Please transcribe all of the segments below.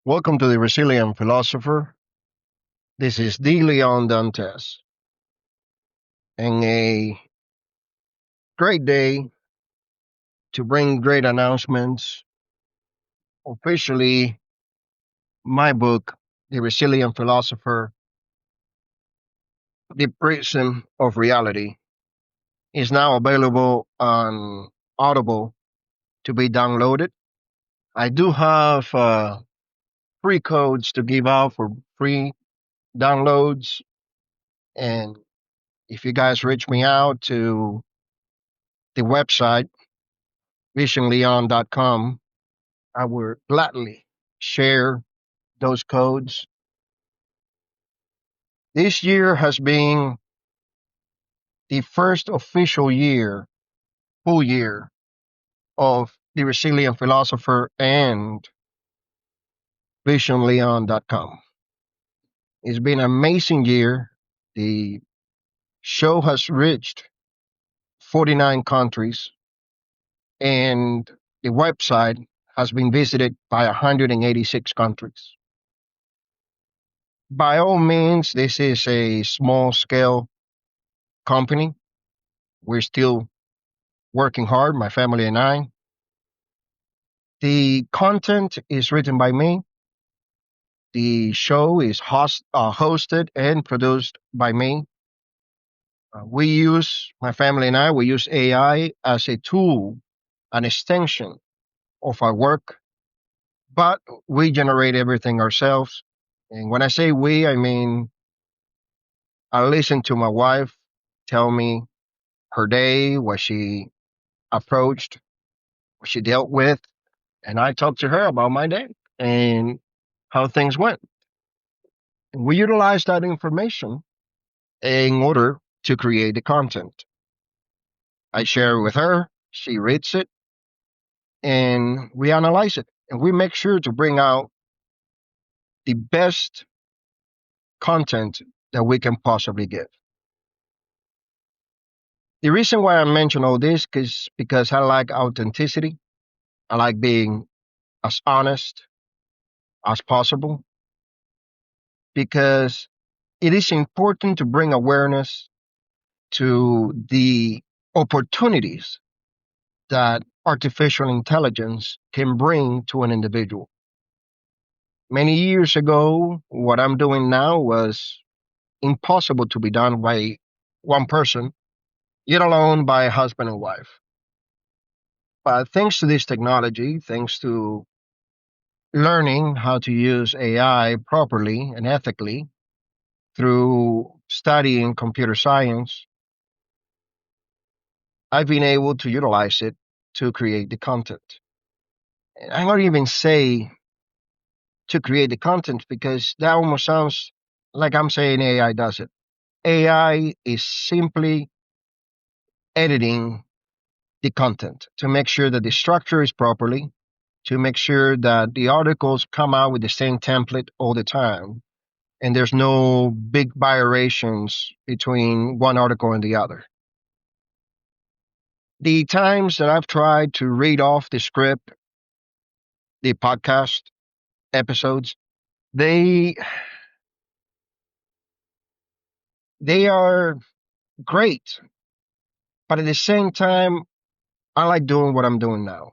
Welcome to the Resilient Philosopher. This is D. Leon Dantes, and a great day to bring great announcements. Officially, my book, The Resilient Philosopher, The Prism of Reality, is now available on Audible to be downloaded. I do have free codes to give out for free downloads, and if you guys reach me out to the website, visionleon.com, I would gladly share those codes. This year has been the first official year, full year, of the Resilient Philosopher and visionleon.com. It's been an amazing year. The show has reached 49 countries, and the website has been visited by 186 countries. By all means, this is a small scale company. We're still working hard, my family and I. The content is written by me. The show is hosted and produced by me. My family and I, we use AI as a tool, an extension of our work, but we generate everything ourselves. And when I say we, I mean, I listen to my wife tell me her day, what she approached, what she dealt with, and I talk to her about my day and how things went. And we utilize that information in order to create the content. I share it with her, she reads it, and we analyze it. And we make sure to bring out the best content that we can possibly give. The reason why I mention all this is because I like authenticity. I like being as honest as possible because it is important to bring awareness to the opportunities that artificial intelligence can bring to an individual. Many years ago, what I'm doing now was impossible to be done by one person, yet alone by a husband and wife. But thanks to this technology, thanks to learning how to use AI properly and ethically through studying computer science, I've been able to utilize it to create the content. And I don't even say to create the content because that almost sounds like I'm saying AI does it. AI is simply editing the content to make sure that the structure is properly, to make sure that the articles come out with the same template all the time, and there's no big variations between one article and the other. The times that I've tried to read off the script, the podcast episodes, they they are great, but at the same time, I like doing what I'm doing now.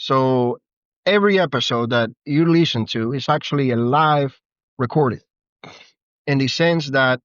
So every episode that you listen to is actually a live recorded in the sense that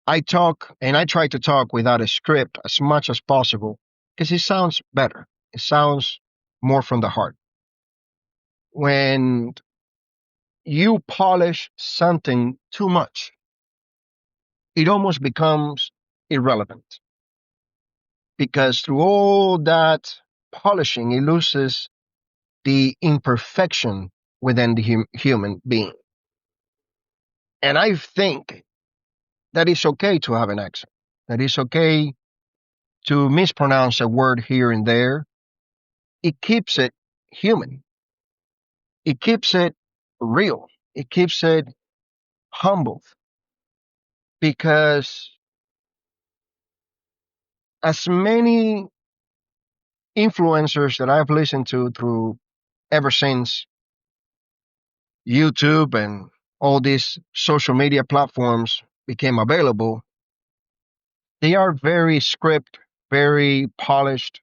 I talk and I try to talk without a script as much as possible because it sounds better. It sounds more from the heart. When you polish something too much, it almost becomes irrelevant because through all that polishing, it loses the imperfection within the human being. And I think that it's okay to have an accent, that it's okay to mispronounce a word here and there. It keeps it human, it keeps it real, it keeps it humble because as many influencers that I've listened to through ever since YouTube and all these social media platforms became available, they are very script, very polished,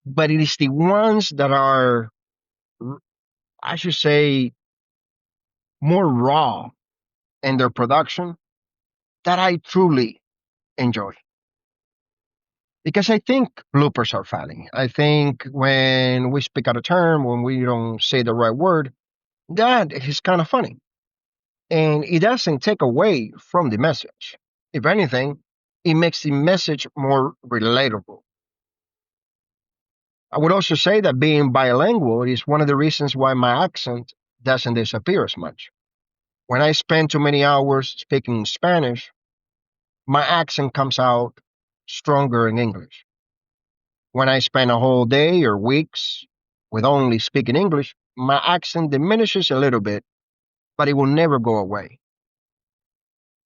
but it is the ones that are, I should say, more raw in their production that I truly enjoy. Because I think bloopers are funny. I think when we speak out a term, when we don't say the right word, that is kind of funny. And it doesn't take away from the message. If anything, it makes the message more relatable. I would also say that being bilingual is one of the reasons why my accent doesn't disappear as much. When I spend too many hours speaking Spanish, my accent comes out stronger in English. When I spend a whole day or weeks with only speaking English, my accent diminishes a little bit, but it will never go away.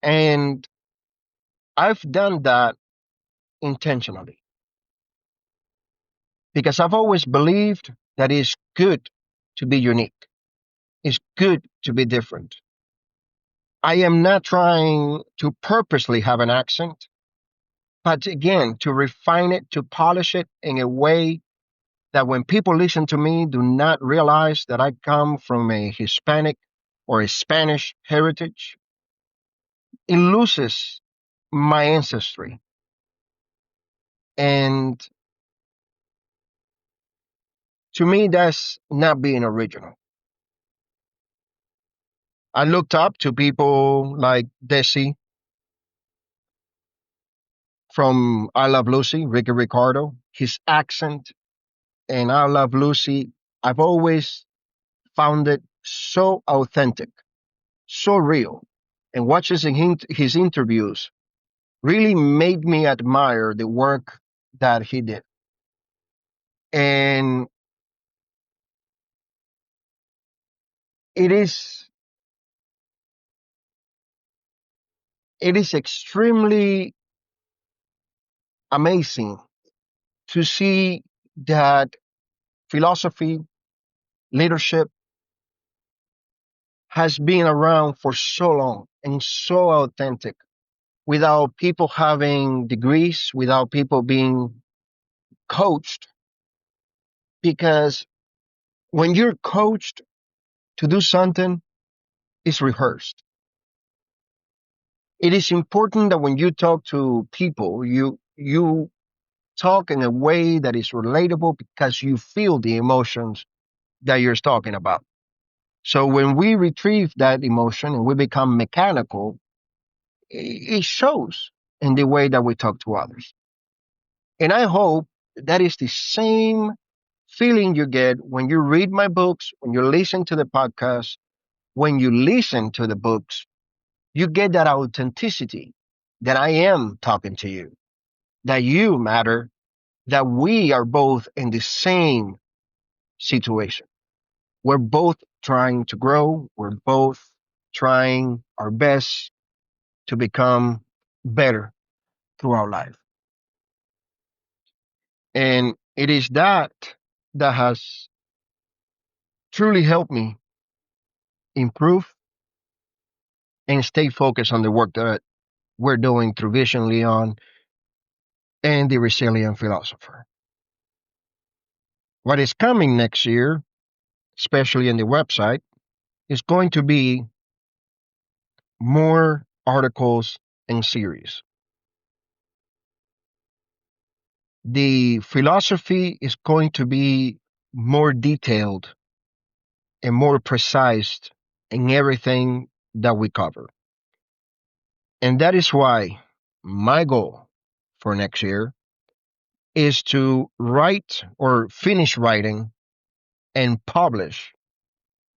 And I've done that intentionally because I've always believed that it's good to be unique. It's good to be different. I am not trying to purposely have an accent, but again, to refine it, to polish it in a way that when people listen to me, do not realize that I come from a Hispanic or a Spanish heritage. It loses my ancestry. And to me, that's not being original. I looked up to people like Desi from I Love Lucy, Ricky Ricardo. His accent in I Love Lucy, I've always found it so authentic, so real. And watches his interviews really made me admire the work that he did. And it is it is extremely amazing to see that philosophy, leadership has been around for so long and so authentic without people having degrees, without people being coached. Because when you're coached to do something, it's rehearsed. It is important that when you talk to people, you talk in a way that is relatable because you feel the emotions that you're talking about. So when we retrieve that emotion and we become mechanical, it shows in the way that we talk to others. And I hope that is the same feeling you get when you read my books, when you listen to the podcast, when you listen to the books, you get that authenticity that I am talking to you, that you matter, that we are both in the same situation. We're both trying to grow. We're both trying our best to become better through our life. And it is that that has truly helped me improve and stay focused on the work that we're doing through Vision Leon and the Resilient Philosopher. What is coming next year, especially in the website, is going to be more articles and series. The philosophy is going to be more detailed and more precise in everything that we cover. And that is why my goal for next year is to write or finish writing and publish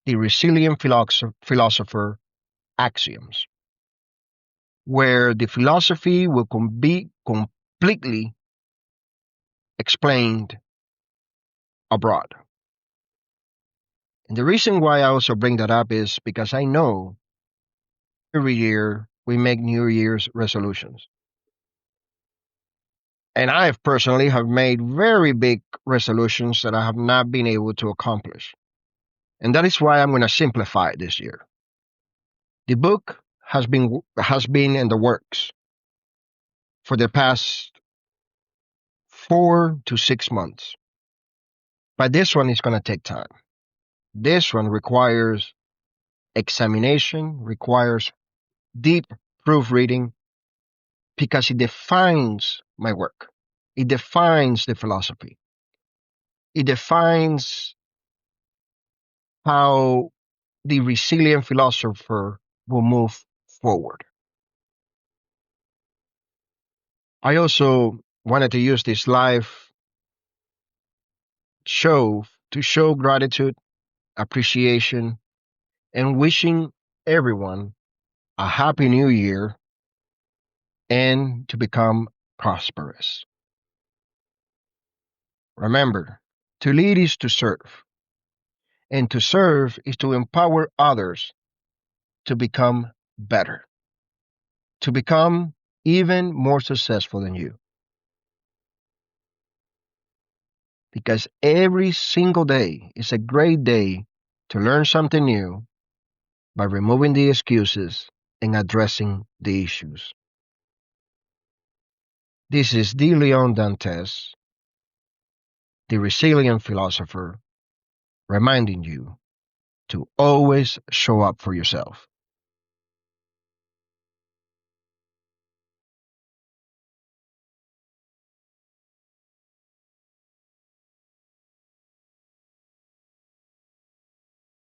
the Resilient Philosopher Axioms, where the philosophy will be completely explained abroad. And the reason why I also bring that up is because I know every year we make New Year's resolutions. And I have personally have made very big resolutions that I have not been able to accomplish. And that is why I'm going to simplify it this year. The book has been in the works for the past 4 to 6 months. But this one is going to take time. This one requires examination, requires deep proofreading because it defines my work. It defines the philosophy. It defines how the resilient philosopher will move forward. I also wanted to use this live show to show gratitude, appreciation, and wishing everyone a happy new year and to become prosperous. Remember, to lead is to serve, and to serve is to empower others to become better, to become even more successful than you. Because every single day is a great day to learn something new by removing the excuses and addressing the issues. This is De Leon Dantes, the resilient philosopher, reminding you to always show up for yourself.